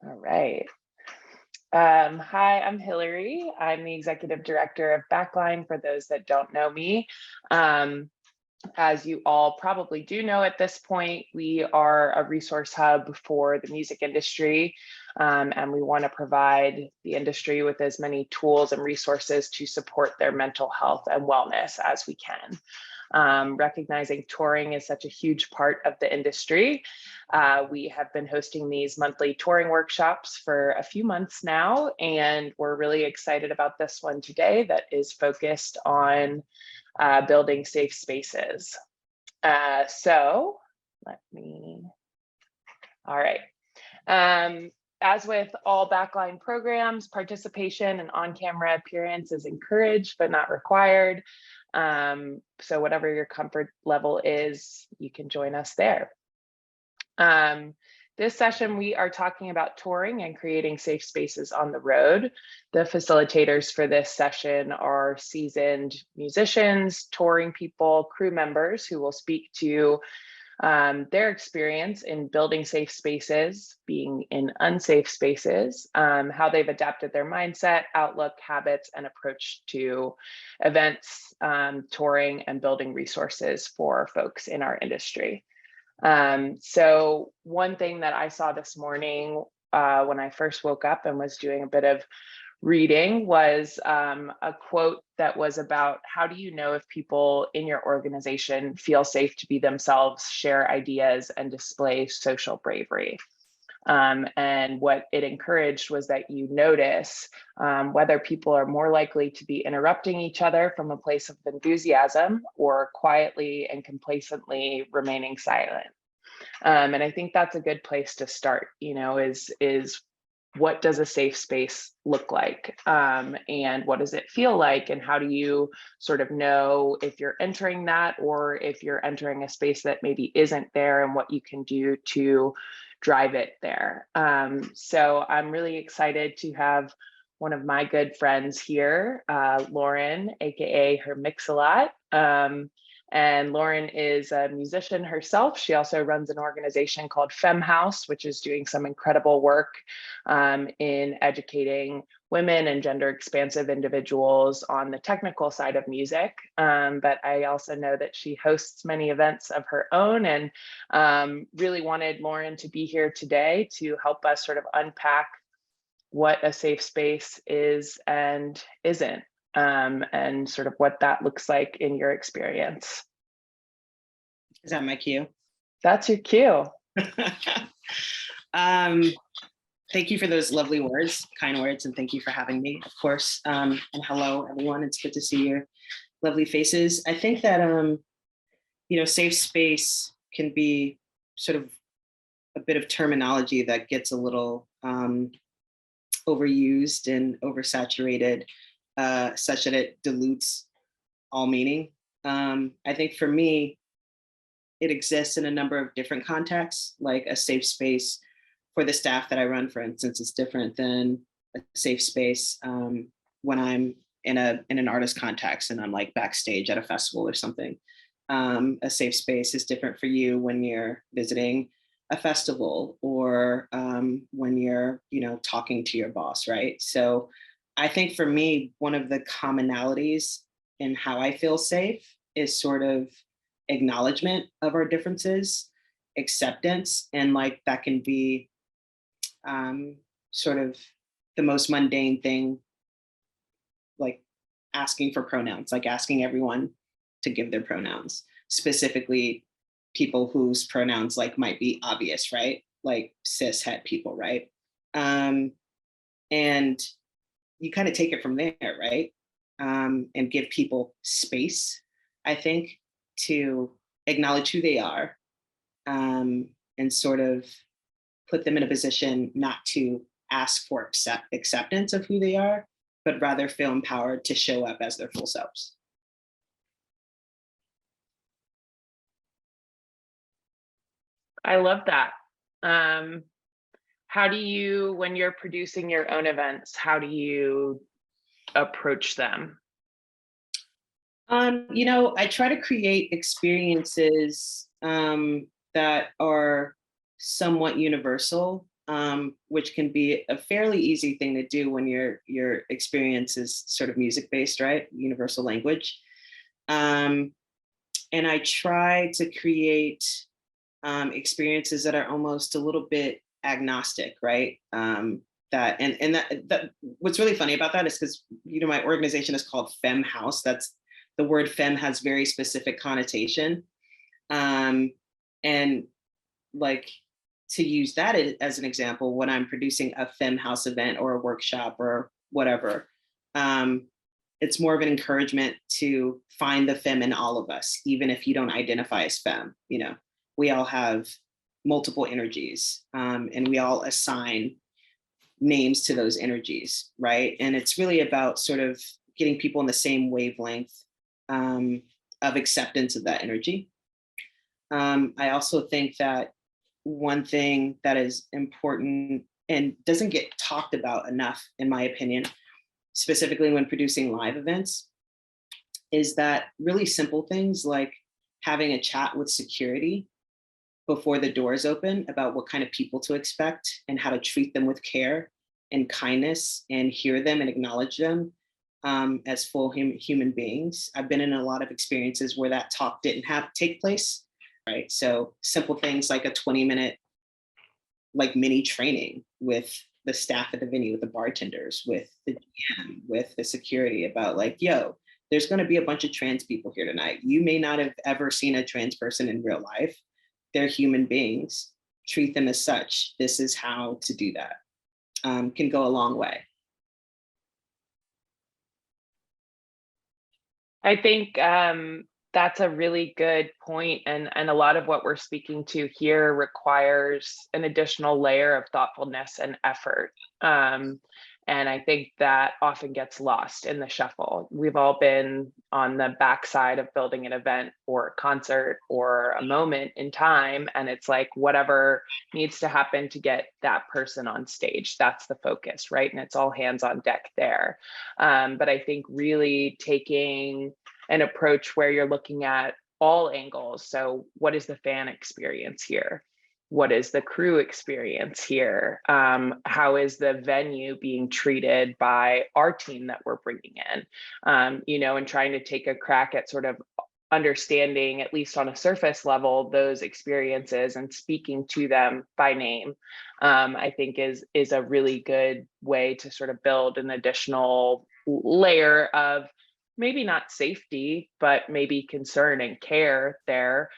All right. Hi, I'm Hillary. I'm the Executive Director of Backline for those that don't know me. Um, as you all probably do know at this point, we are a resource hub for the music industry, and we want to provide the industry with as many tools and resources to support their mental health and wellness as we can. Recognizing touring is such a huge part of the industry. We have been hosting these monthly touring workshops for a few months now, and we're really excited about this one today that is focused on building safe spaces. So let me, all right. As with all Backline programs, participation and on-camera appearance is encouraged but not required. So whatever your comfort level is, you can join us there. This session, we are talking about touring and creating safe spaces on the road. The facilitators for this session are seasoned musicians, touring people, crew members who will speak to their experience in building safe spaces, being in unsafe spaces, how they've adapted their mindset, outlook, habits, and approach to events, touring, and building resources for folks in our industry. So one thing that I saw this morning when I first woke up and was doing a bit of reading was a quote that was about, how do you know if people in your organization feel safe to be themselves, share ideas, and display social bravery? And what it encouraged was that you notice whether people are more likely to be interrupting each other from a place of enthusiasm or quietly and complacently remaining silent. And I think that's a good place to start, is what does a safe space look like? And what does it feel like? And how do you sort of know if you're entering that or if you're entering a space that maybe isn't there, and what you can do to drive it there? So I'm really excited to have one of my good friends here, Lauren, AKA her Mix-a-Lot. And Lauren is a musician herself. She also runs an organization called Fem House, which is doing some incredible work in educating women and gender expansive individuals on the technical side of music. But I also know that she hosts many events of her own, and really wanted Lauren to be here today to help us sort of unpack what a safe space is and isn't. And sort of what that looks like in your experience. Is that my cue? That's your cue. Thank you for those lovely words, kind words, and thank you for having me, of course. And hello, everyone. It's good to see your lovely faces. I think that, safe space can be sort of a bit of terminology that gets a little overused and oversaturated, such that it dilutes all meaning. I think for me, it exists in a number of different contexts. Like a safe space for the staff that I run, for instance, is different than a safe space when I'm in an artist context and I'm like backstage at a festival or something. A safe space is different for you when you're visiting a festival or when you're, talking to your boss, right? So I think for me, one of the commonalities in how I feel safe is sort of acknowledgement of our differences, acceptance, and like that can be sort of the most mundane thing, like asking for pronouns, like asking everyone to give their pronouns, specifically people whose pronouns like might be obvious, right? Like cis het people, right? And you kind of take it from there, right? And give people space, I think, to acknowledge who they are, and sort of put them in a position not to ask for acceptance of who they are, but rather feel empowered to show up as their full selves. I love that. How do you, when you're producing your own events, how do you approach them? I try to create experiences that are somewhat universal. which can be a fairly easy thing to do when your experience is sort of music-based, right? Universal language. And I try to create experiences that are almost a little bit agnostic, right? That what's really funny about that is because my organization is called Femme House. That's the word femme has very specific connotation, and like to use that as an example, when I'm producing a Femme House event or a workshop or whatever, it's more of an encouragement to find the femme in all of us, even if you don't identify as femme. We all have multiple energies, and we all assign names to those energies, right? And it's really about sort of getting people in the same wavelength of acceptance of that energy. I also think that one thing that is important and doesn't get talked about enough, in my opinion, specifically when producing live events, is that really simple things like having a chat with security before the doors open about what kind of people to expect and how to treat them with care and kindness and hear them and acknowledge them as full human beings. I've been in a lot of experiences where that talk didn't take place, right? So simple things like a 20-minute like mini training with the staff at the venue, with the bartenders, with the GM, with the security about like, yo, there's going to be a bunch of trans people here tonight. You may not have ever seen a trans person in real life. They're human beings. Treat them as such. This is how to do that. Can go a long way. I think that's a really good point, and a lot of what we're speaking to here requires an additional layer of thoughtfulness and effort. And I think that often gets lost in the shuffle. We've all been on the backside of building an event or a concert or a moment in time, and it's like whatever needs to happen to get that person on stage, that's the focus, right? And it's all hands on deck there. But I think really taking an approach where you're looking at all angles. So what is the fan experience here? What is the crew experience here? How is the venue being treated by our team that we're bringing in? And trying to take a crack at sort of understanding, at least on a surface level, those experiences and speaking to them by name, I think is a really good way to sort of build an additional layer of maybe not safety, but maybe concern and care there,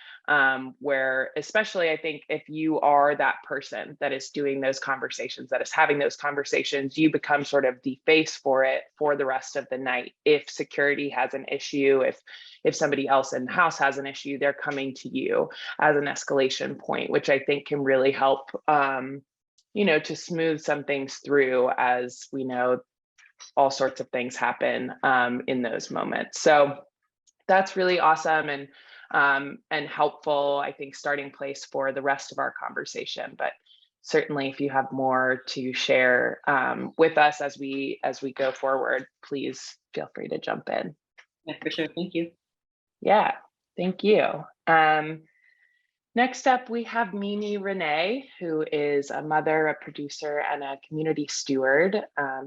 where especially I think if you are that person that is doing those conversations, that is having those conversations, you become sort of the face for it for the rest of the night. If security has an issue, if somebody else in the house has an issue, they're coming to you as an escalation point, which I think can really help, to smooth some things through, as we know all sorts of things happen in those moments. So that's really awesome and helpful, I think, starting place for the rest of our conversation. But certainly, if you have more to share with us as we go forward, please feel free to jump in. Yeah, for sure. Thank you. Yeah, thank you. Next up, we have Mimi Renée, who is a mother, a producer, and a community steward.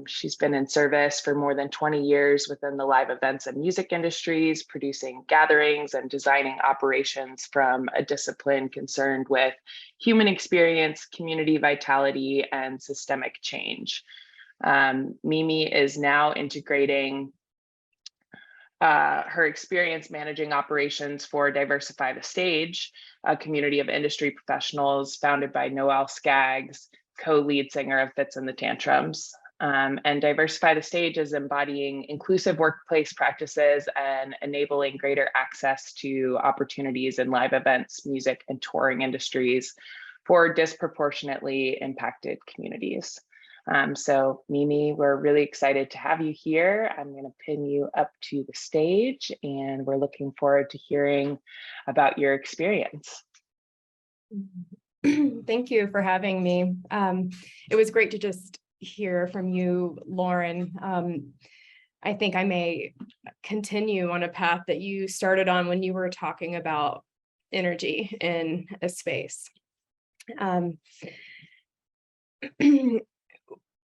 She's been in service for more than 20 years within the live events and music industries, producing gatherings and designing operations from a discipline concerned with human experience, community vitality, and systemic change. Mimi is now integrating her experience managing operations for Diversify the Stage, a community of industry professionals founded by Noel Skaggs, co-lead singer of Fits and the Tantrums. And Diversify the Stage is embodying inclusive workplace practices and enabling greater access to opportunities in live events, music, and touring industries for disproportionately impacted communities. So Mimi, we're really excited to have you here. I'm going to pin you up to the stage, and we're looking forward to hearing about your experience. Thank you for having me. It was great to just hear from you, Lauren. I think I may continue on a path that you started on when you were talking about energy in a space.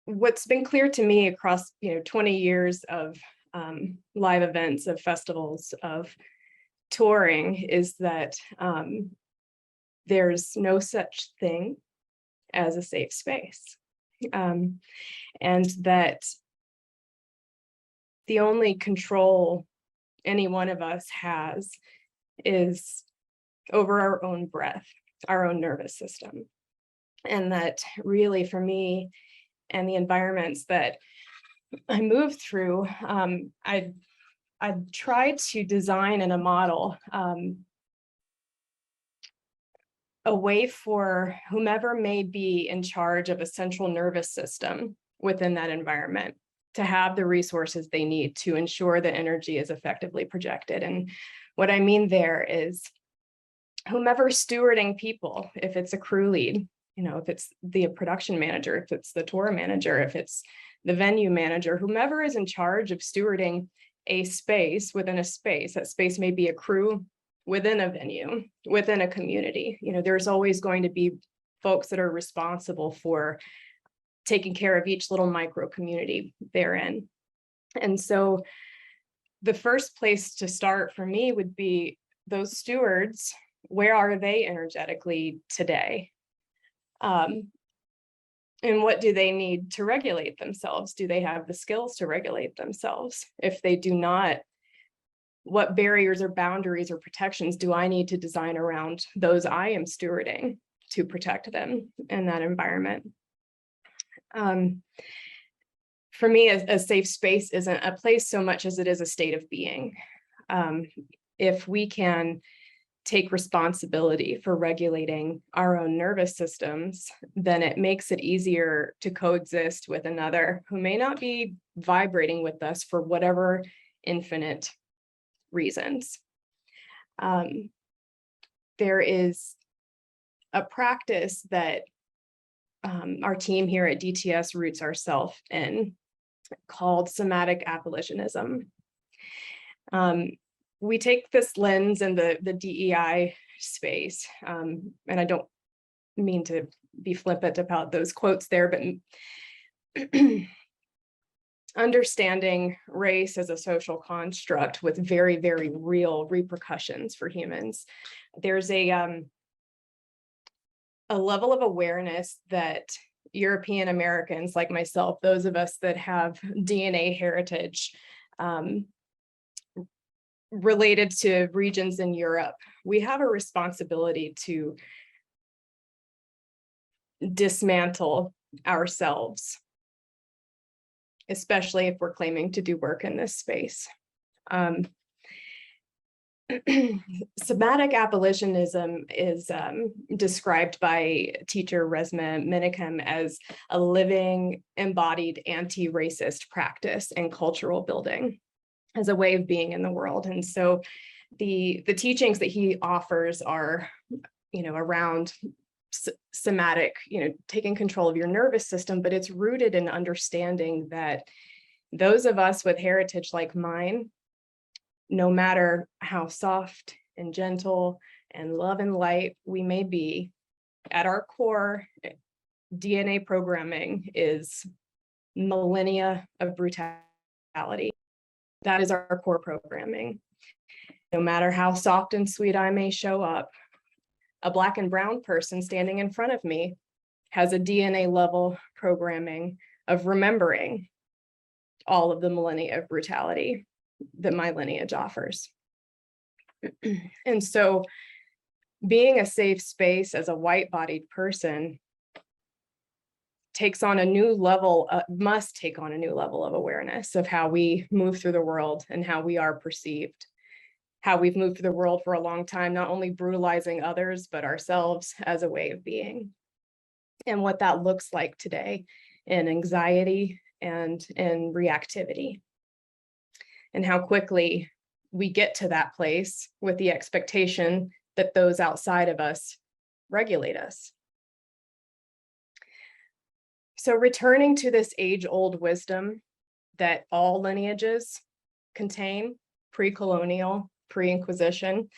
what's been clear to me across 20 years of live events, of festivals, of touring, is that there's no such thing as a safe space, and that the only control any one of us has is over our own breath, our own nervous system. And that really, for me, and the environments that I moved through, I tried to design in a model a way for whomever may be in charge of a central nervous system within that environment to have the resources they need to ensure that energy is effectively projected. And what I mean there is whomever's stewarding people, if it's a crew lead, if it's the production manager, if it's the tour manager, if it's the venue manager, whomever is in charge of stewarding a space within a space, that space may be a crew within a venue, within a community. There's always going to be folks that are responsible for taking care of each little micro community they're in. And so the first place to start for me would be those stewards. Where are they energetically today? And what do they need to regulate themselves? Do they have the skills to regulate themselves? If they do not, what barriers or boundaries or protections do I need to design around those I am stewarding to protect them in that environment? For me, a safe space isn't a place so much as it is a state of being. If we can take responsibility for regulating our own nervous systems, then it makes it easier to coexist with another who may not be vibrating with us for whatever infinite reasons. There is a practice that our team here at DTS roots ourselves in, called somatic abolitionism. We take this lens in the DEI space, and I don't mean to be flippant about those quotes there, but understanding race as a social construct with very, very real repercussions for humans. There's a level of awareness that European Americans like myself, those of us that have DNA heritage related to regions in Europe, we have a responsibility to dismantle ourselves, especially if we're claiming to do work in this space. Somatic abolitionism is described by teacher Resma Minicum as a living, embodied anti-racist practice and cultural building as a way of being in the world. And so the teachings that he offers are, around somatic, taking control of your nervous system, but it's rooted in understanding that those of us with heritage like mine, no matter how soft and gentle and love and light we may be, at our core, DNA programming is millennia of brutality. That is our core programming. No matter how soft and sweet I may show up, a Black and brown person standing in front of me has a DNA level programming of remembering all of the millennia of brutality that my lineage offers. And so being a safe space as a white-bodied person takes on a new level, must take on a new level of awareness of how we move through the world and how we are perceived, how we've moved through the world for a long time, not only brutalizing others, but ourselves as a way of being, and what that looks like today in anxiety and in reactivity, and how quickly we get to that place with the expectation that those outside of us regulate us. So returning to this age-old wisdom that all lineages contain, pre-colonial, pre-Inquisition,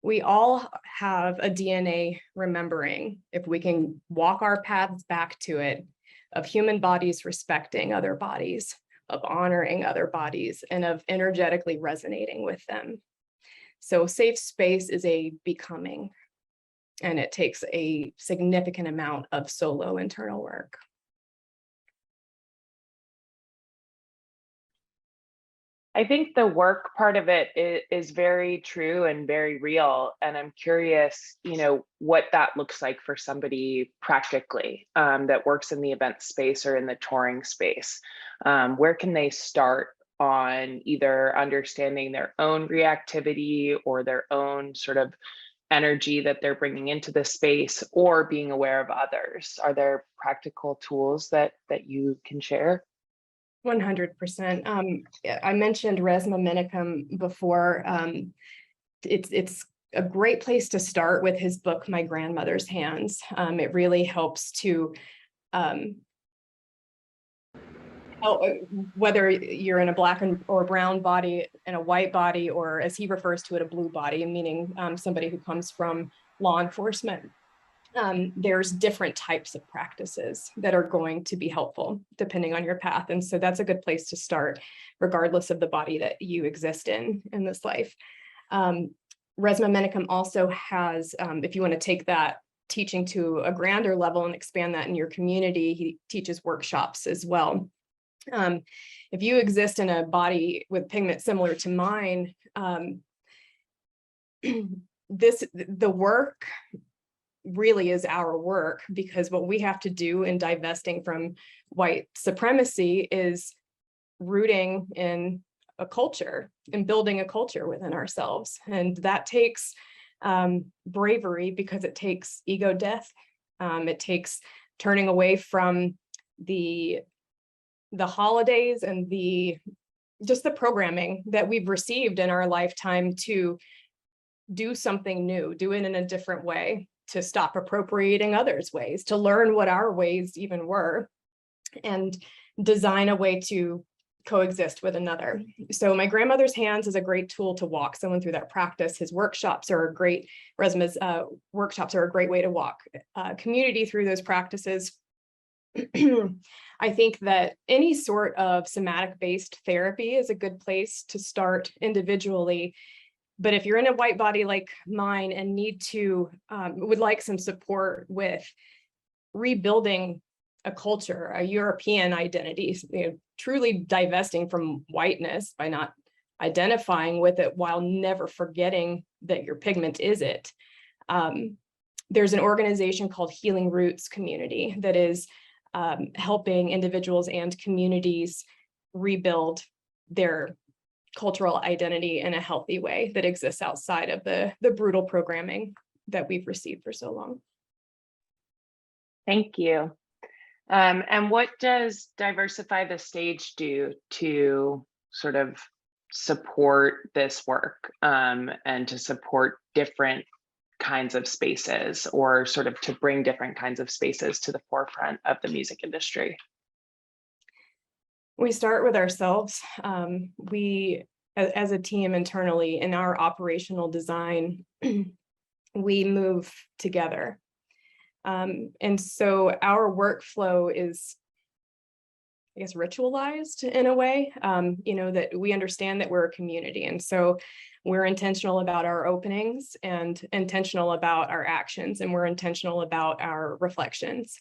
We all have a DNA remembering, if we can walk our paths back to it, of human bodies respecting other bodies, of honoring other bodies, and of energetically resonating with them. So safe space is a becoming, and it takes a significant amount of solo internal work. I think the work part of it is very true and very real. And I'm curious, what that looks like for somebody practically that works in the event space or in the touring space. Where can they start on either understanding their own reactivity or their own sort of energy that they're bringing into the space, or being aware of others? Are there practical tools that you can share? 100%. I mentioned Resma Minicum before. It's a great place to start with his book, My Grandmother's Hands. It really helps to whether you're in a black or brown body, in a white body, or as he refers to it, a blue body, meaning somebody who comes from law enforcement. There's different types of practices that are going to be helpful depending on your path. And so that's a good place to start, regardless of the body that you exist in this life. Resma Minicum also has, if you want to take that teaching to a grander level and expand that in your community, he teaches workshops as well. If you exist in a body with pigment similar to mine, the work really is our work, because what we have to do in divesting from white supremacy is rooting in a culture and building a culture within ourselves. And that takes bravery, because it takes ego death. It takes turning away from the holidays and just the programming that we've received in our lifetime to do something new, do it in a different way, to stop appropriating others' ways, to learn what our ways even were, and design a way to coexist with another. So My Grandmother's Hands is a great tool to walk someone through that practice. His workshops are a great, Resma's workshops are a great way to walk community through those practices. I think that any sort of somatic-based therapy is a good place to start individually. But if you're in a white body like mine and would like some support with rebuilding a culture, a European identity, truly divesting from whiteness by not identifying with it while never forgetting that your pigment is it. There's an organization called Healing Roots Community that is helping individuals and communities rebuild their cultural identity in a healthy way that exists outside of the brutal programming that we've received for so long. Thank you. And what does Diversify the Stage do to sort of support this work and to support different kinds of spaces, or sort of to bring different kinds of spaces to the forefront of the music industry? We start with ourselves. We, as a team internally in our operational design, we move together. And so our workflow is, I guess, ritualized in a way, that we understand that we're a community. And so we're intentional about our openings and intentional about our actions, and we're intentional about our reflections.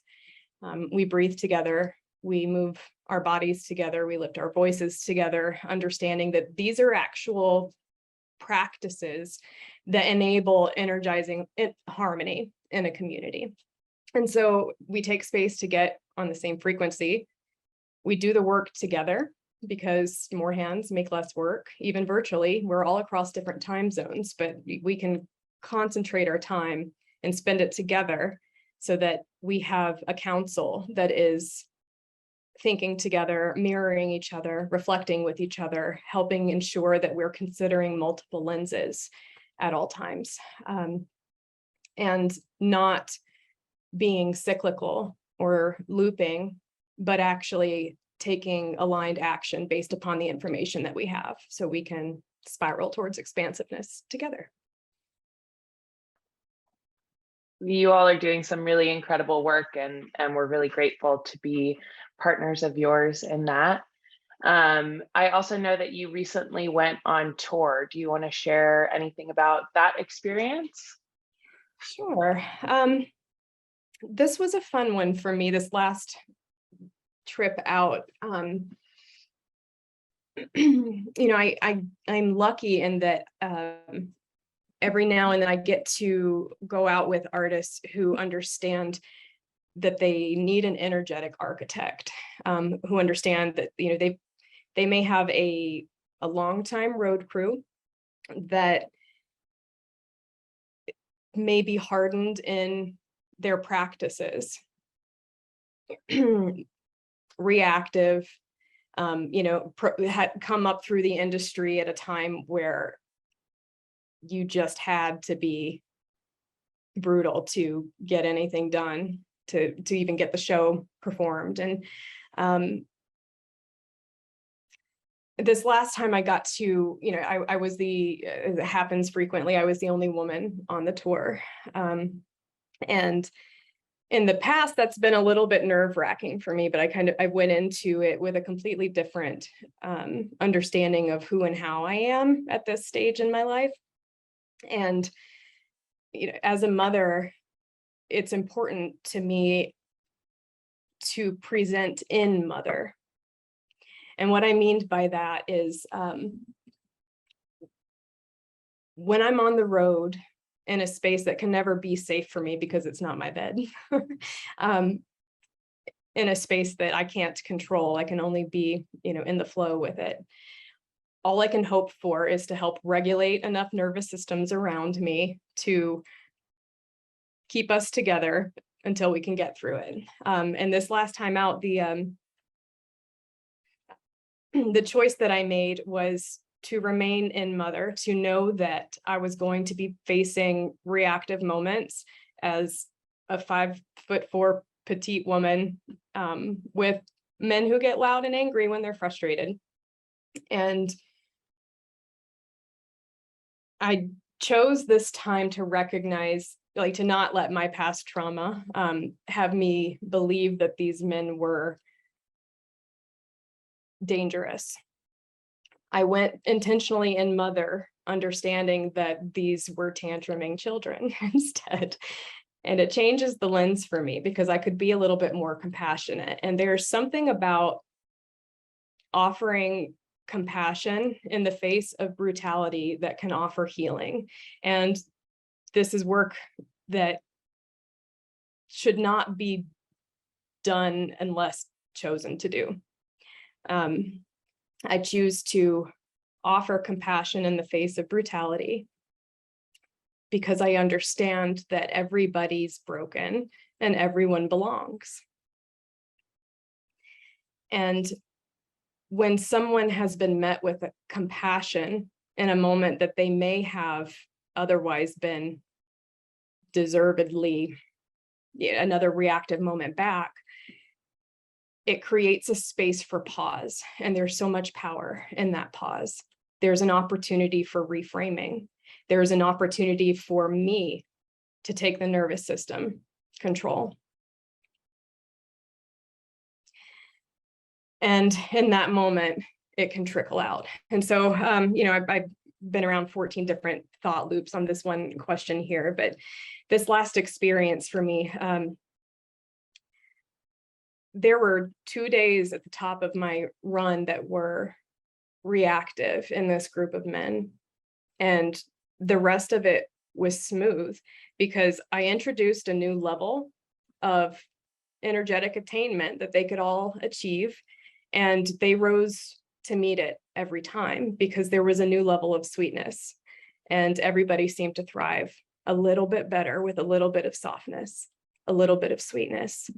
We breathe together, we move our bodies together, we lift our voices together, understanding that these are actual practices that enable energizing harmony in a community. And so we take space to get on the same frequency. We do the work together, because more hands make less work. Even virtually, we're all across different time zones, but we can concentrate our time and spend it together so that we have a council that is thinking together, mirroring each other, reflecting with each other, helping ensure that we're considering multiple lenses at all times, and not being cyclical or looping, but actually taking aligned action based upon the information that we have, so we can spiral towards expansiveness together. You all are doing some really incredible work, and we're really grateful to be partners of yours in that. I also know that you recently went on tour. Do you want to share anything about that experience? Sure. This was a fun one for me, this last trip out. I'm lucky in that every now and then I get to go out with artists who understand that they need an energetic architect, who understand that they may have a long time road crew that may be hardened in their practices, reactive, had come up through the industry at a time where you just had to be brutal to get anything done, to even get the show performed. And this last time I got to, I was it happens frequently, I was the only woman on the tour. And in the past, that's been a little bit nerve-wracking for me, but I went into it with a completely different understanding of who and how I am at this stage in my life. And as a mother, it's important to me to present in mother. And what I mean by that is when I'm on the road in a space that can never be safe for me because it's not my bed, in a space that I can't control, I can only be, in the flow with it. All I can hope for is to help regulate enough nervous systems around me to keep us together until we can get through it. And this last time out, the choice that I made was to remain in mother, to know that I was going to be facing reactive moments as a 5'4" petite woman, with men who get loud and angry when they're frustrated. And I chose this time to recognize, to not let my past trauma have me believe that these men were dangerous. I went intentionally in mother, understanding that these were tantruming children instead. And it changes the lens for me because I could be a little bit more compassionate. And there's something about offering compassion in the face of brutality that can offer healing. And this is work that should not be done unless chosen to do. I choose to offer compassion in the face of brutality because I understand that everybody's broken and everyone belongs. And when someone has been met with a compassion in a moment that they may have otherwise been deservedly another reactive moment back, it creates a space for pause. And there's so much power in that pause. There's an opportunity for reframing. There's an opportunity for me to take the nervous system control. And in that moment, it can trickle out. And so, I've been around 14 different thought loops on this one question here, but this last experience for me, there were 2 days at the top of my run that were reactive in this group of men. And the rest of it was smooth because I introduced a new level of energetic attainment that they could all achieve. And they rose to meet it every time because there was a new level of sweetness. And everybody seemed to thrive a little bit better with a little bit of softness, a little bit of sweetness.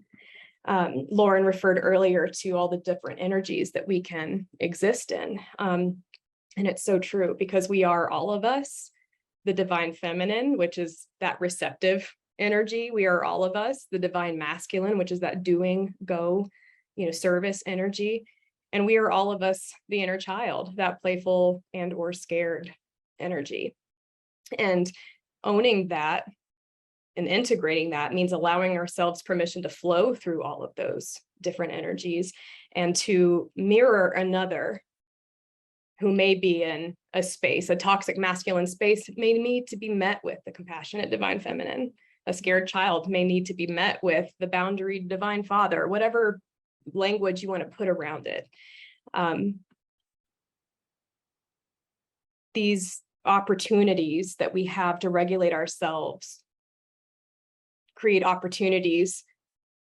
Lauren referred earlier to all the different energies that we can exist in. And it's so true because we are all of us, the divine feminine, which is that receptive energy. We are all of us, the divine masculine, which is that doing, go, service energy. And we are all of us, the inner child, that playful and or scared energy. And owning that and integrating that means allowing ourselves permission to flow through all of those different energies and to mirror another who may be in a space, a toxic masculine space, may need to be met with the compassionate divine feminine. A scared child may need to be met with the boundary divine father, whatever language you want to put around it. These opportunities that we have to regulate ourselves create opportunities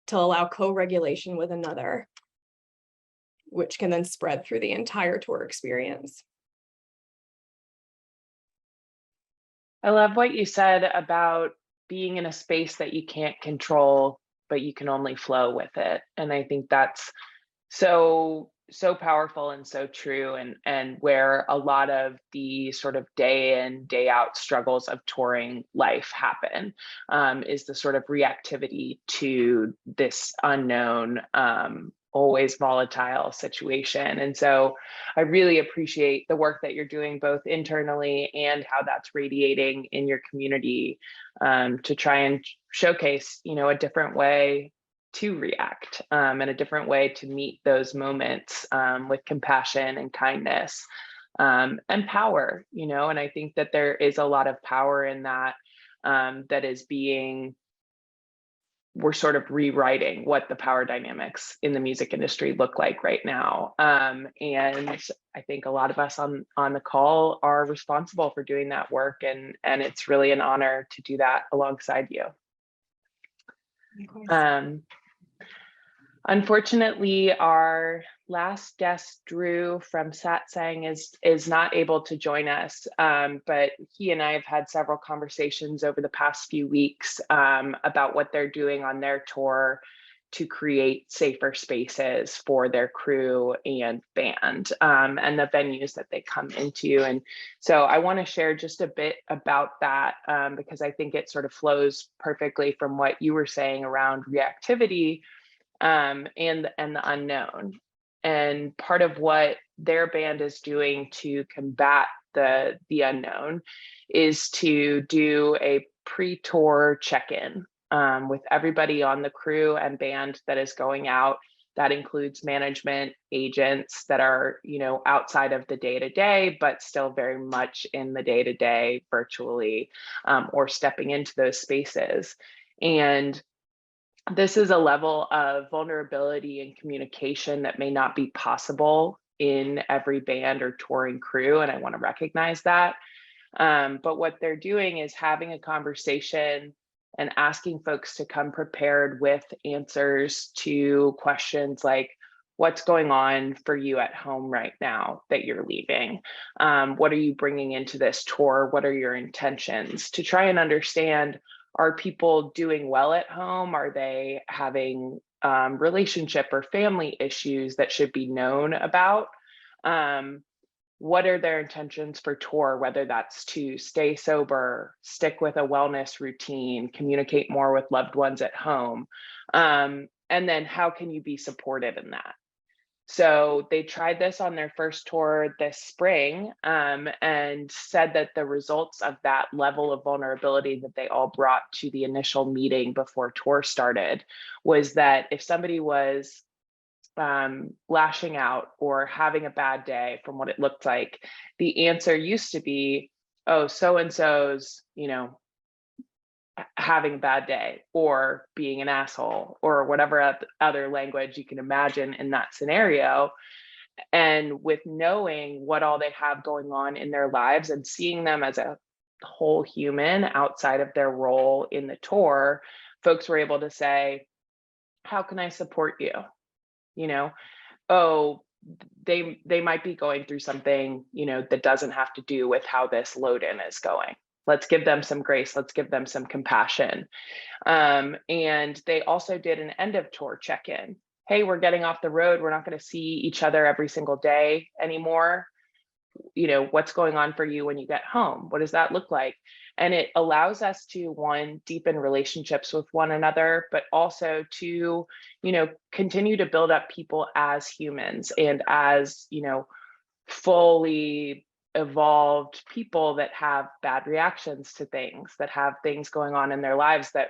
to allow co-regulation with another, which can then spread through the entire tour experience. I love what you said about being in a space that you can't control, but you can only flow with it. And I think that's so powerful and so true, and where a lot of the sort of day in, day out struggles of touring life happen, is the sort of reactivity to this unknown, always volatile situation. And so I really appreciate the work that you're doing both internally and how that's radiating in your community, to try and showcase, a different way to react, and a different way to meet those moments, with compassion and kindness, and power, and I think that there is a lot of power in that, that is we're sort of rewriting what the power dynamics in the music industry look like right now. And I think a lot of us on the call are responsible for doing that work, and it's really an honor to do that alongside you. Unfortunately, our last guest, Drew from Satsang, is not able to join us, but he and I have had several conversations over the past few weeks, about what they're doing on their tour to create safer spaces for their crew and band, and the venues that they come into. And so I want to share just a bit about that, because I think it sort of flows perfectly from what you were saying around reactivity, and the unknown. And part of what their band is doing to combat the unknown is to do a pre-tour check-in, with everybody on the crew and band that is going out. That includes management, agents that are, outside of the day-to-day, but still very much in the day-to-day virtually, or stepping into those spaces. And this is a level of vulnerability and communication that may not be possible in every band or touring crew, and I want to recognize that. But what they're doing is having a conversation and asking folks to come prepared with answers to questions like, what's going on for you at home right now that you're leaving? What are you bringing into this tour? What are your intentions? To try and understand, are people doing well at home? Are they having relationship or family issues that should be known about? What are their intentions for tour, whether that's to stay sober, stick with a wellness routine, communicate more with loved ones at home? And then how can you be supportive in that? So they tried this on their first tour this spring, and said that the results of that level of vulnerability that they all brought to the initial meeting before tour started was that if somebody was lashing out or having a bad day from what it looked like, the answer used to be, oh, so-and-so's, having a bad day or being an asshole or whatever other language you can imagine in that scenario. And with knowing what all they have going on in their lives and seeing them as a whole human outside of their role in the tour, folks were able to say, how can I support you? Oh, they might be going through something, that doesn't have to do with how this load in is going. Let's give them some grace. Let's give them some compassion. And they also did an end of tour check-in. Hey, we're getting off the road. We're not going to see each other every single day anymore. What's going on for you when you get home? What does that look like? And it allows us to, one, deepen relationships with one another, but also to, continue to build up people as humans and as, fully evolved people that have bad reactions to things, that have things going on in their lives that,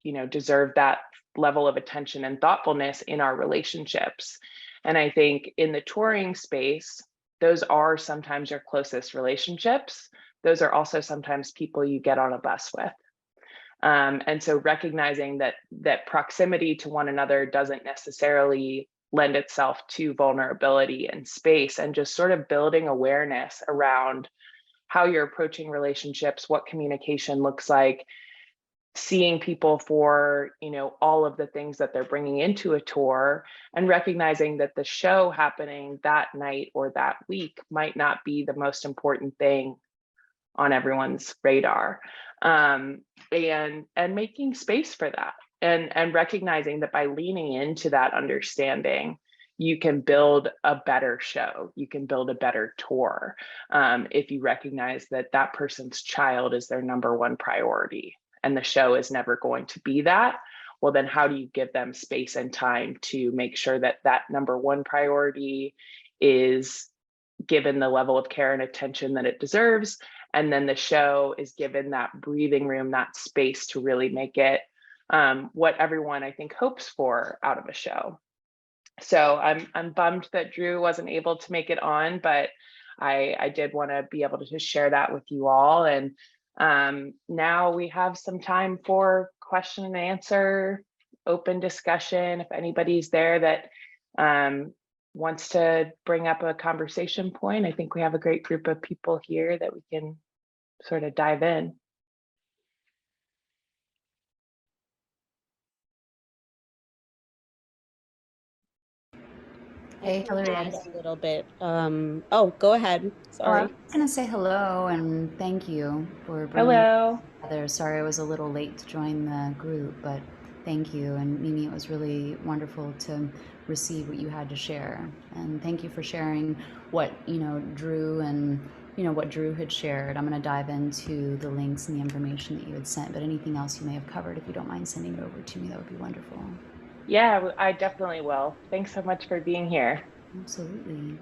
you know, deserve that level of attention and thoughtfulness in our relationships. And I think in the touring space, those are sometimes your closest relationships. Those are also sometimes people you get on a bus with. And so recognizing that proximity to one another doesn't necessarily lend itself to vulnerability and space, and just sort of building awareness around how you're approaching relationships, what communication looks like, seeing people for, you know, all of the things that they're bringing into a tour, and recognizing that the show happening that night or that week might not be the most important thing on everyone's radar, and making space for that, and recognizing that by leaning into that understanding, you can build a better show, you can build a better tour, if you recognize that that person's child is their number one priority and the show is never going to be that. Well, then how do you give them space and time to make sure that that number one priority is given the level of care and attention that it deserves, and then the show is given that breathing room, that space to really make it what everyone, I think, hopes for out of a show. So I'm bummed that Drew wasn't able to make it on, but I did want to be able to just share that with you all. And now we have some time for question and answer, open discussion. If anybody's there that wants to bring up a conversation point, I think we have a great group of people here that we can sort of dive in. Hey, Hillary. Add a little bit. Oh, go ahead. Oh, I Sorry. was going to say hello and thank you for bringing it Hello. together. Sorry I was a little late to join the group, but thank you. And Mimi, it was really wonderful to receive what you had to share. And thank you for sharing what, Drew and, what Drew had shared. I'm going to dive into the links and the information that you had sent, but anything else you may have covered, if you don't mind sending it over to me, that would be wonderful. Yeah, I definitely will. Thanks so much for being here. Absolutely.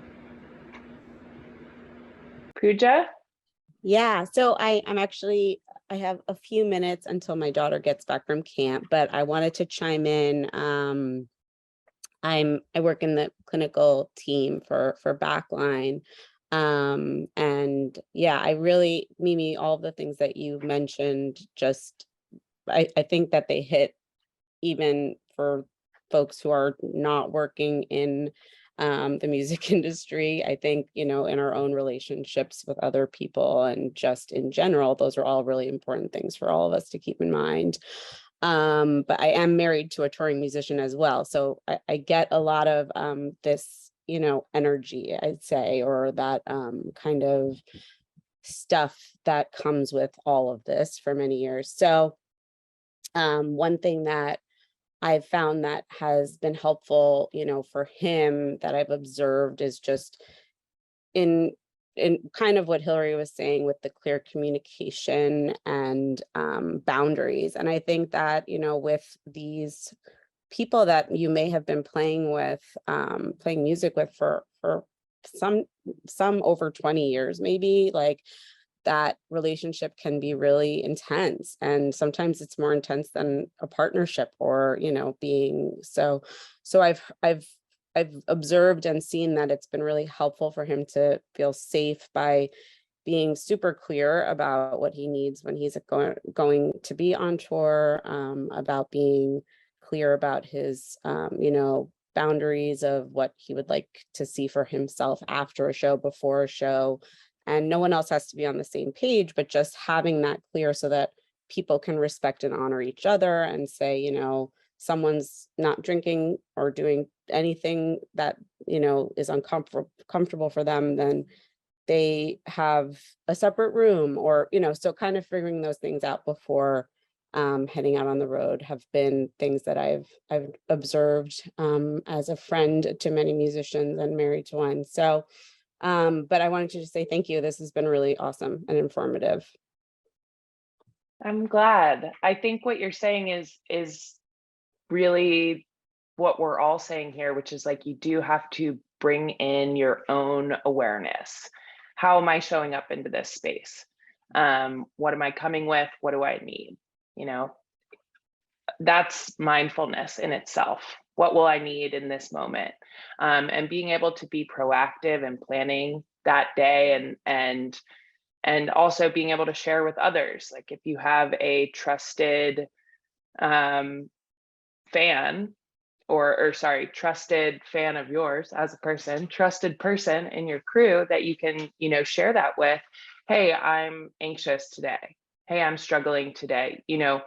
Pooja? Yeah, so I have a few minutes until my daughter gets back from camp, but I wanted to chime in. I work in the clinical team for Backline. And yeah, I really, Mimi, all the things that you mentioned, just I think that they hit even for folks who are not working in the music industry. I think, in our own relationships with other people and just in general, those are all really important things for all of us to keep in mind. But I am married to a touring musician as well. So I get a lot of this, energy, I'd say, or that kind of stuff that comes with all of this for many years. So one thing that I've found that has been helpful, for him, that I've observed, is just in kind of what Hillary was saying with the clear communication and boundaries. And I think that, with these people that you may have been playing music with for some over 20 years, maybe, like, that relationship can be really intense, and sometimes it's more intense than a partnership, or being so I've observed and seen that it's been really helpful for him to feel safe by being super clear about what he needs when he's going to be on tour, about being clear about his boundaries of what he would like to see for himself after a show, before a show. And no one else has to be on the same page, but just having that clear so that people can respect and honor each other and say, someone's not drinking or doing anything that, is uncomfortable for them, then they have a separate room, or, so kind of figuring those things out before heading out on the road have been things that I've observed as a friend to many musicians and married to one. So but I wanted to just say thank you. This has been really awesome and informative. I'm glad. I think what you're saying is really what we're all saying here, which is, like, you do have to bring in your own awareness. how am I showing up into this space? What am I coming with? What do I need? You know, that's mindfulness in itself. What will I need in this moment? And being able to be proactive and planning that day, and also being able to share with others. Like if you have a trusted fan, or sorry, trusted fan of yours as a person, trusted person in your crew that you can, you know, share that with. Hey, I'm anxious today. Hey, I'm struggling today. You know,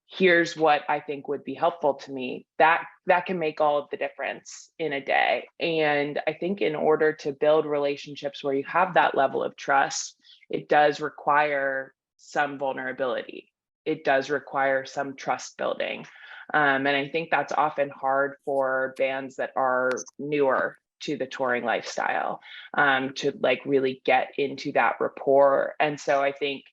here's what I think would be helpful to me. That can make all of the difference in a day. And I think in order to build relationships where you have that level of trust, it does require some vulnerability. It does require some trust building. And I think that's often hard for bands that are newer to the touring lifestyle, to like really get into that rapport. And so I think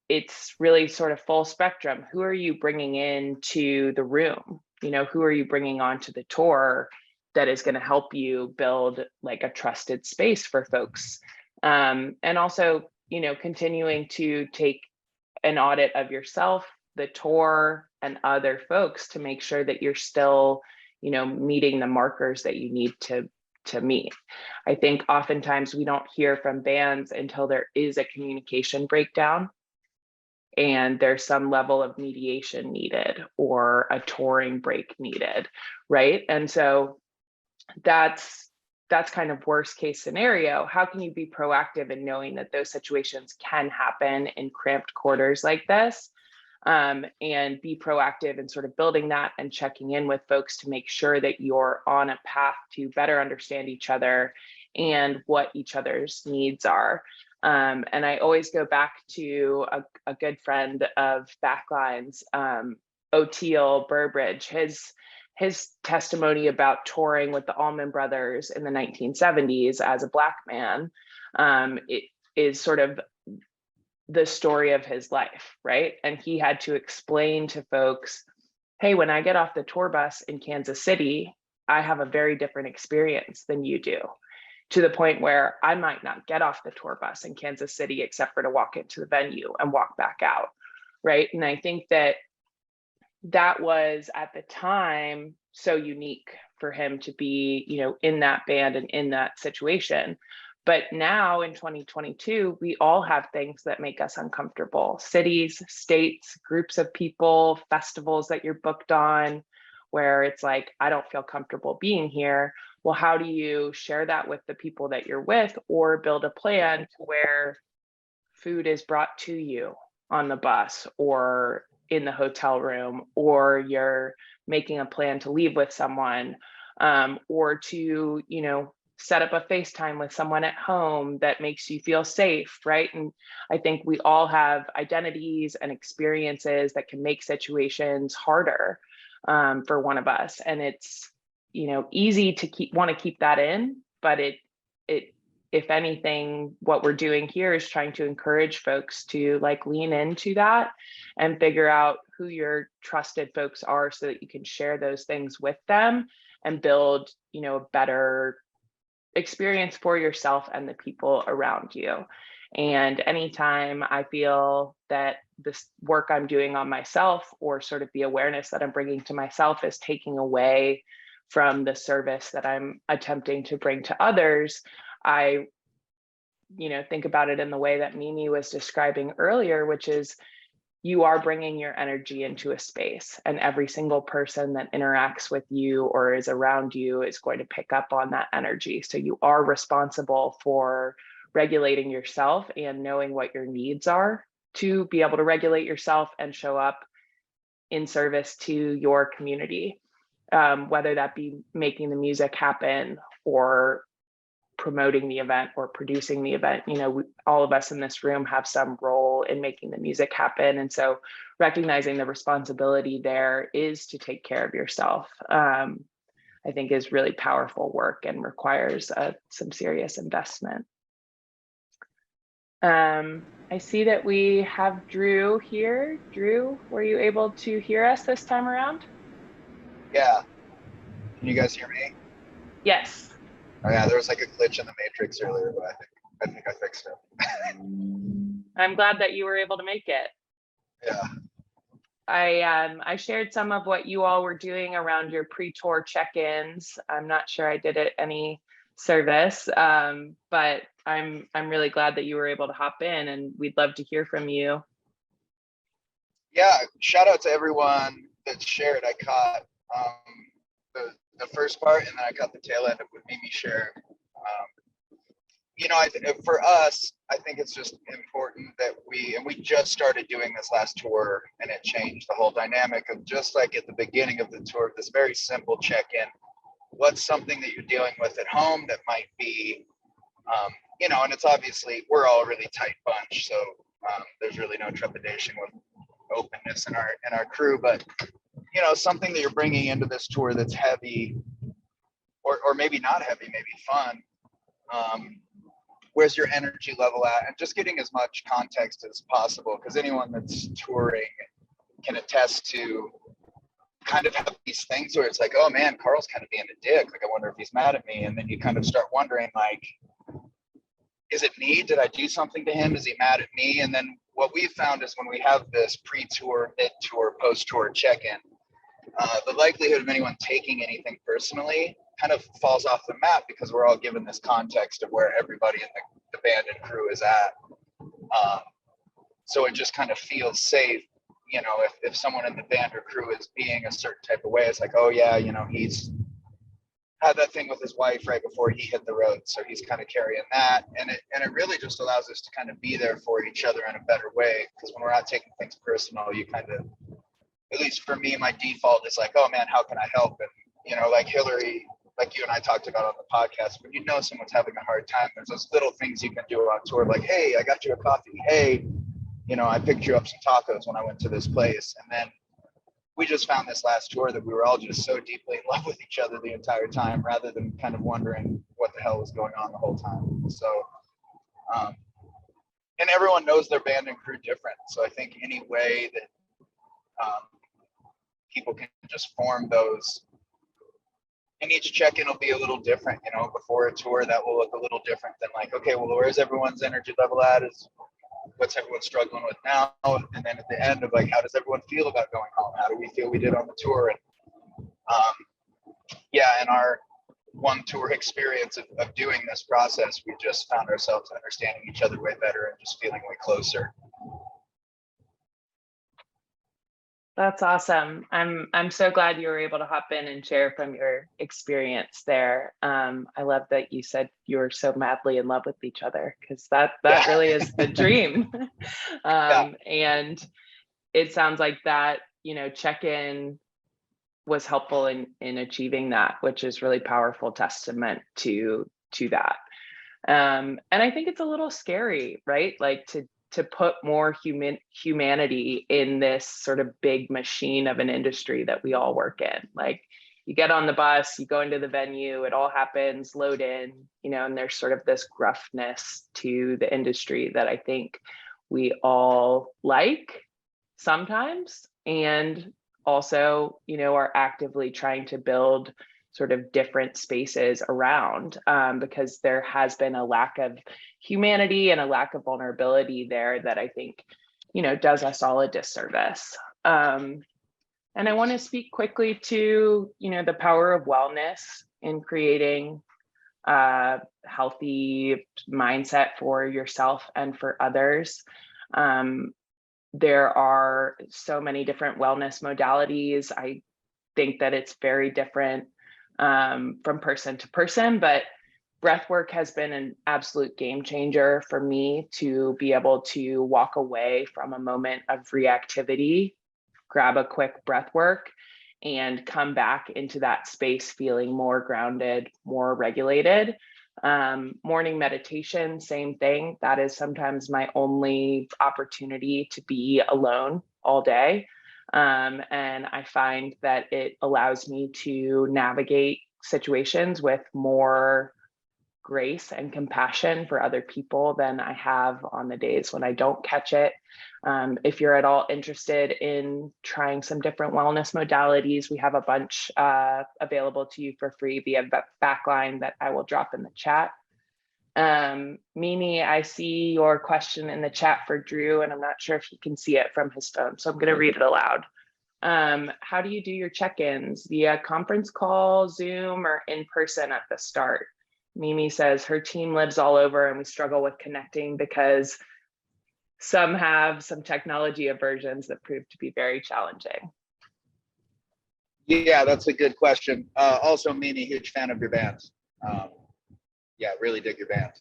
it's really sort of full spectrum. Who are you bringing into the room? You know, who are you bringing onto the tour that is going to help you build like a trusted space for folks? And also, you know, continuing to take an audit of yourself, the tour, and other folks to make sure that you're still, you know, meeting the markers that you need to meet. I think oftentimes we don't hear from bands until there is a communication breakdown and there's some level of mediation needed or a touring break needed, right? And so that's kind of worst case scenario. How can you be proactive in knowing that those situations can happen in cramped quarters like this? And be proactive in sort of building that and checking in with folks to make sure that you're on a path to better understand each other and what each other's needs are. And I always go back to a good friend of Backline's, O'Teal Burbridge, his testimony about touring with the Allman Brothers in the 1970s as a Black man. It is sort of the story of his life, right? And he had to explain to folks, hey, when I get off the tour bus in Kansas City, I have a very different experience than you do, to the point where I might not get off the tour bus in Kansas City except for to walk into the venue and walk back out, right? And I think that was at the time so unique for him to be, you know, in that band and in that situation. But now in 2022, we all have things that make us uncomfortable. Cities, states, groups of people, festivals that you're booked on, where it's like, I don't feel comfortable being here. Well, how do you share that with the people that you're with, or build a plan to where food is brought to you on the bus or in the hotel room, or you're making a plan to leave with someone, or to, you know, set up a FaceTime with someone at home that makes you feel safe, right? And I think we all have identities and experiences that can make situations harder for one of us. And it's, you know, easy to want to keep that in, but it, if anything, what we're doing here is trying to encourage folks to like lean into that and figure out who your trusted folks are so that you can share those things with them and build, you know, a better experience for yourself and the people around you. And anytime I feel that this work I'm doing on myself, or sort of the awareness that I'm bringing to myself, is taking away from the service that I'm attempting to bring to others, I, you know, think about it in the way that Mimi was describing earlier, which is you are bringing your energy into a space, and every single person that interacts with you or is around you is going to pick up on that energy. So you are responsible for regulating yourself and knowing what your needs are to be able to regulate yourself and show up in service to your community, whether that be making the music happen or promoting the event or producing the event. You know, all of us in this room have some role in making the music happen. And so recognizing the responsibility there is to take care of yourself, I think is really powerful work and requires some serious investment. I see that we have Drew here. Drew, were you able to hear us this time around? Yeah. Can you guys hear me? Yes. Oh yeah, there was like a glitch in the matrix earlier, but I think I think I fixed it. I'm glad that you were able to make it. Yeah. I shared some of what you all were doing around your pre-tour check-ins. I'm not sure I did it any service, but I'm really glad that you were able to hop in, and we'd love to hear from you. Yeah, shout out to everyone that shared. I caught the first part, and then I caught the tail end of what Mimi shared. You know, for us, I think it's just important that we just started doing this last tour, and it changed the whole dynamic of, just like at the beginning of the tour, this very simple check-in. What's something that you're dealing with at home that might be, you know, and it's obviously, we're all a really tight bunch, so there's really no trepidation with openness in our crew, but you know, something that you're bringing into this tour that's heavy, or maybe not heavy, maybe fun. Where's your energy level at, and just getting as much context as possible, because anyone that's touring can attest to kind of have these things where it's like, oh man, Carl's kind of being a dick, like I wonder if he's mad at me, and then you kind of start wondering, like, is it me? Did I do something to him? Is he mad at me? And then what we've found is when we have this pre-tour, mid-tour, post-tour check-in, the likelihood of anyone taking anything personally kind of falls off the map, because we're all given this context of where everybody in the band and crew is at. So it just kind of feels safe. You know, if someone in the band or crew is being a certain type of way, it's like, oh yeah, you know, he's had that thing with his wife right before he hit the road, so he's kind of carrying that, and it really just allows us to kind of be there for each other in a better way, because when we're not taking things personal, you kind of, at least for me, my default is like, oh man, how can I help? And you know, like Hillary, like you and I talked about on the podcast, when you know someone's having a hard time, there's those little things you can do on tour, like, hey, I got you a coffee, hey, you know, I picked you up some tacos when I went to this place. And then we just found this last tour that we were all just so deeply in love with each other the entire time, rather than kind of wondering what the hell was going on the whole time. So, and everyone knows their band and crew different. So I think any way that people can just form those, and each check-in will be a little different, you know, before a tour that will look a little different than like, okay, well, where's everyone's energy level at? Is what's everyone struggling with now? And then at the end of like, how does everyone feel about going home? How do we feel we did on the tour? And yeah, in our one tour experience of doing this process, we just found ourselves understanding each other way better and just feeling way closer. That's awesome. I'm so glad you were able to hop in and share from your experience there. I love that you said you were so madly in love with each other, because that really is the dream. And it sounds like that, you know, check-in was helpful in achieving that, which is really powerful testament to that. And I think it's a little scary, right? Like to put more humanity in this sort of big machine of an industry that we all work in. Like, you get on the bus, you go into the venue, it all happens, load in, you know, and there's sort of this gruffness to the industry that I think we all like sometimes, and also, you know, are actively trying to build sort of different spaces around, because there has been a lack of humanity and a lack of vulnerability there that I think, you know, does us all a disservice. And I want to speak quickly to, you know, the power of wellness in creating a healthy mindset for yourself and for others. There are so many different wellness modalities. I think that it's very different from person to person, but breath work has been an absolute game changer for me to be able to walk away from a moment of reactivity, grab a quick breath work, and come back into that space feeling more grounded, more regulated. Morning meditation, same thing. That is sometimes my only opportunity to be alone all day. And I find that it allows me to navigate situations with more grace and compassion for other people than I have on the days when I don't catch it. If you're at all interested in trying some different wellness modalities, we have a bunch available to you for free via Backline that I will drop in the chat. Mimi, I see your question in the chat for Drew, and I'm not sure if he can see it from his phone, so I'm going to read it aloud. How do you do your check-ins? Via conference call, Zoom, or in person at the start? Mimi says her team lives all over and we struggle with connecting because some have some technology aversions that prove to be very challenging. Yeah, that's a good question. Also, Mimi, huge fan of your band. Yeah, really dig your band.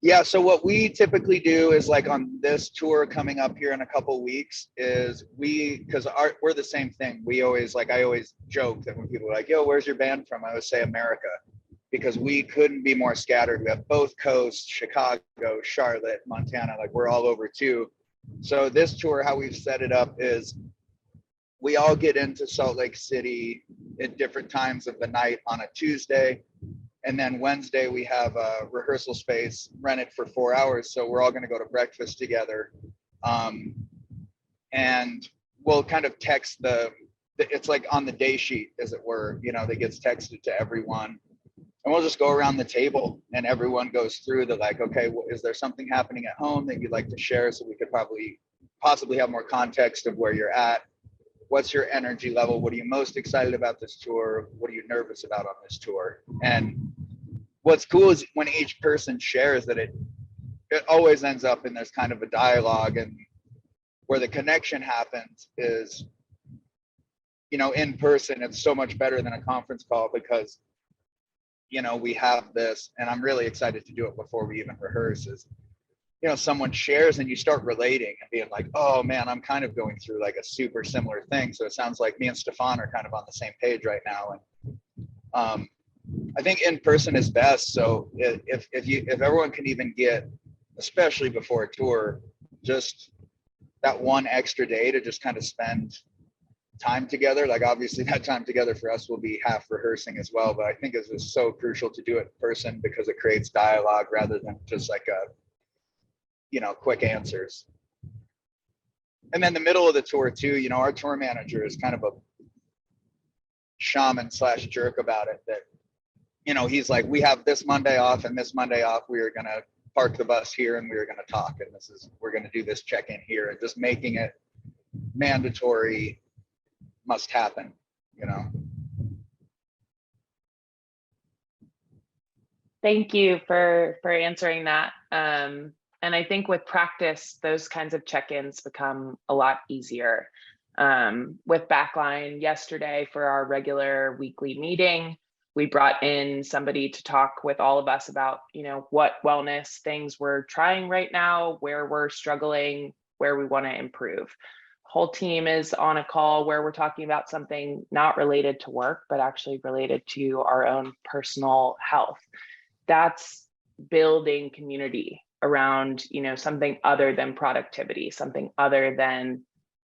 Yeah, so what we typically do is like on this tour coming up here in a couple weeks is because we're the same thing. We always I always joke that when people are like, yo, where's your band from? I always say America, because we couldn't be more scattered. We have both coasts, Chicago, Charlotte, Montana, like we're all over too. So this tour, how we've set it up is we all get into Salt Lake City at different times of the night on a Tuesday. And then Wednesday, we have a rehearsal space rented for 4 hours. So we're all going to go to breakfast together. And we'll kind of text it's like on the day sheet, as it were, that gets texted to everyone. And we'll just go around the table and everyone goes through okay, well, is there something happening at home that you'd like to share so we could possibly have more context of where you're at? What's your energy level? What are you most excited about this tour? What are you nervous about on this tour? And what's cool is when each person shares that it always ends up in there's kind of a dialogue, and where the connection happens is, in person, it's so much better than a conference call because, we have this, and I'm really excited to do it before we even rehearse is, someone shares and you start relating and being like, oh man, I'm kind of going through like a super similar thing. So it sounds like me and Stefan are kind of on the same page right now. And I think in person is best. So if everyone can even get, especially before a tour, just that one extra day to just kind of spend time together. Like obviously that time together for us will be half rehearsing as well, but I think it's just so crucial to do it in person because it creates dialogue rather than just like quick answers. And then the middle of the tour too, our tour manager is kind of a shaman / jerk about it that, he's like, we have this Monday off and this Monday off. We are going to park the bus here and we are going to talk. And we're going to do this check-in here, and just making it mandatory must happen, Thank you for answering that. And I think with practice, those kinds of check-ins become a lot easier. With Backline yesterday for our regular weekly meeting, we brought in somebody to talk with all of us about, what wellness things we're trying right now, where we're struggling, where we want to improve. Whole team is on a call where we're talking about something not related to work, but actually related to our own personal health. That's building community around, something other than productivity, something other than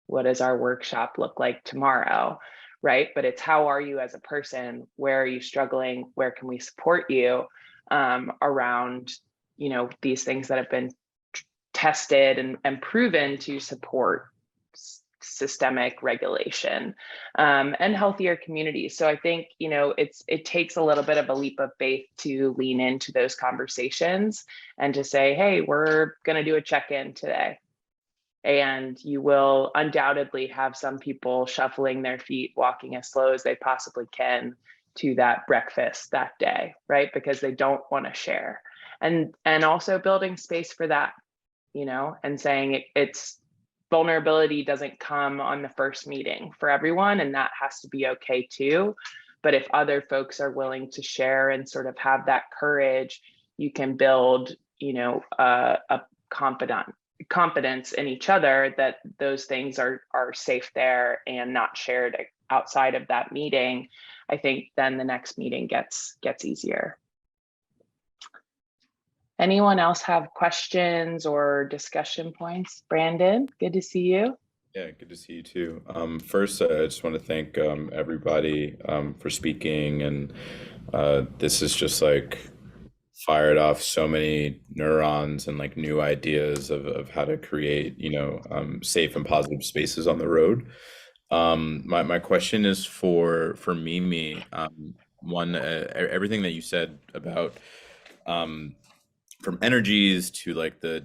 what does our workshop look like tomorrow, right? But it's how are you as a person? Where are you struggling? Where can we support you around, these things that have been tested and proven to support systemic regulation and healthier communities. So I think, it takes a little bit of a leap of faith to lean into those conversations and to say, hey, we're going to do a check-in today. And you will undoubtedly have some people shuffling their feet, walking as slow as they possibly can to that breakfast that day, right? Because they don't want to share. And also building space for that, and saying it's vulnerability doesn't come on the first meeting for everyone, and that has to be okay too. But if other folks are willing to share and sort of have that courage, you can build, a confidence in each other that those things are safe there and not shared outside of that meeting. I think then the next meeting gets easier. Anyone else have questions or discussion points? Brandon, good to see you. Yeah, good to see you too. First, I just want to thank everybody for speaking, and this is just like fired off so many neurons and like new ideas of how to create, safe and positive spaces on the road. My question is for Mimi. One, everything that you said about from energies to like the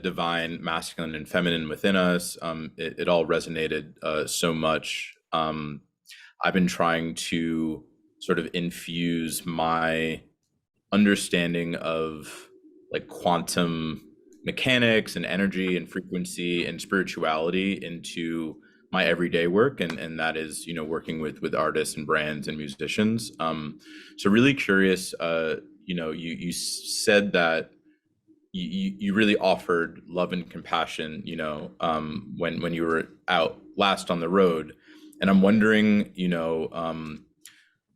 divine masculine and feminine within us. It all resonated so much. I've been trying to sort of infuse my understanding of like quantum mechanics and energy and frequency and spirituality into my everyday work, and that is, you know, working with artists and brands and musicians. So really curious, you know, you said that you really offered love and compassion, you know, when you were out last on the road, and I'm wondering, you know,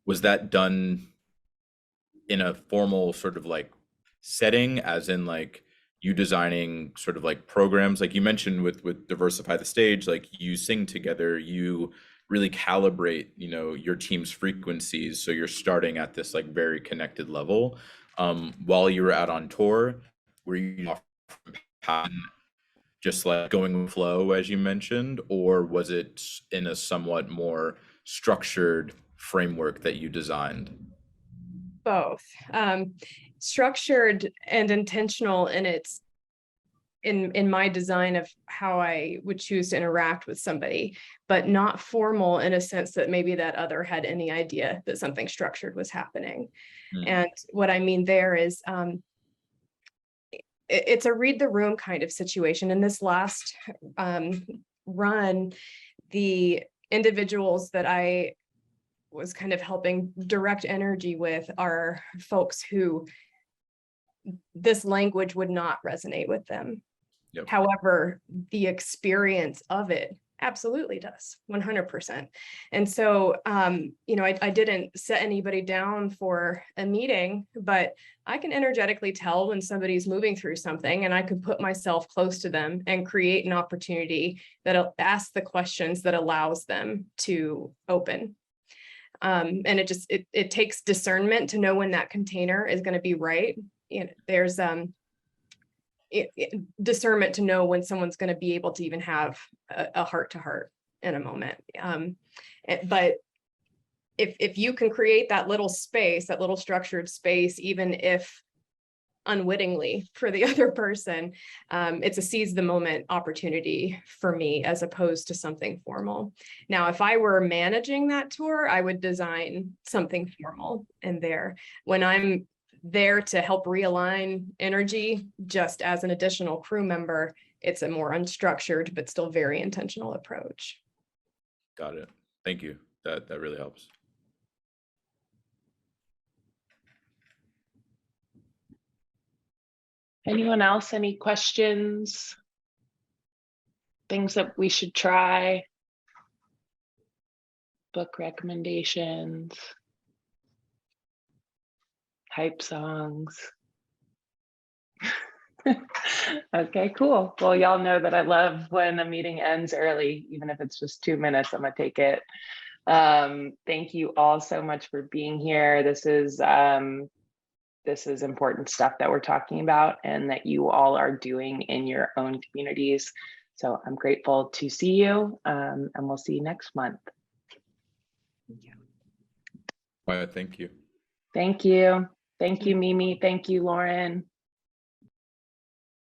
was that done in a formal sort of like setting, as in like you designing sort of like programs like you mentioned with Diversify the Stage, like you sing together, you really calibrate, you know, your team's frequencies, so you're starting at this like very connected level. While you were out on tour, were you just like going with flow as you mentioned, or was it in a somewhat more structured framework that you designed? Both. Structured and intentional in its in my design of how I would choose to interact with somebody, but not formal in a sense that maybe that other had any idea that something structured was happening. And what I mean there is it's a read the room kind of situation. In this last run, the individuals that I was kind of helping direct energy with are folks who this language would not resonate with them. Yep. However, the experience of it absolutely does, 100%. And so, you know, I didn't set anybody down for a meeting, but I can energetically tell when somebody's moving through something, and I could put myself close to them and create an opportunity that'll ask the questions that allows them to open. And it takes discernment to know when that container is going to be right. You know, there's discernment to know when someone's going to be able to even have a heart to heart in a moment. But if you can create that little space, that little structured space, even if unwittingly for the other person, it's a seize the moment opportunity for me as opposed to something formal. Now, if I were managing that tour, I would design something formal in there. When I'm there to help realign energy, just as an additional crew member, it's a more unstructured but still very intentional approach. Got it. Thank you. That really helps. Anyone else? Any questions? Things that we should try? Book recommendations? Hype songs? Okay, cool. Well, y'all know that I love when a meeting ends early, even if it's just 2 minutes, I'm gonna take it. Thank you all so much for being here. This is important stuff that we're talking about and that you all are doing in your own communities. So I'm grateful to see you, and we'll see you next month. Well, thank you. Thank you. Thank you, Mimi. Thank you, Lauren.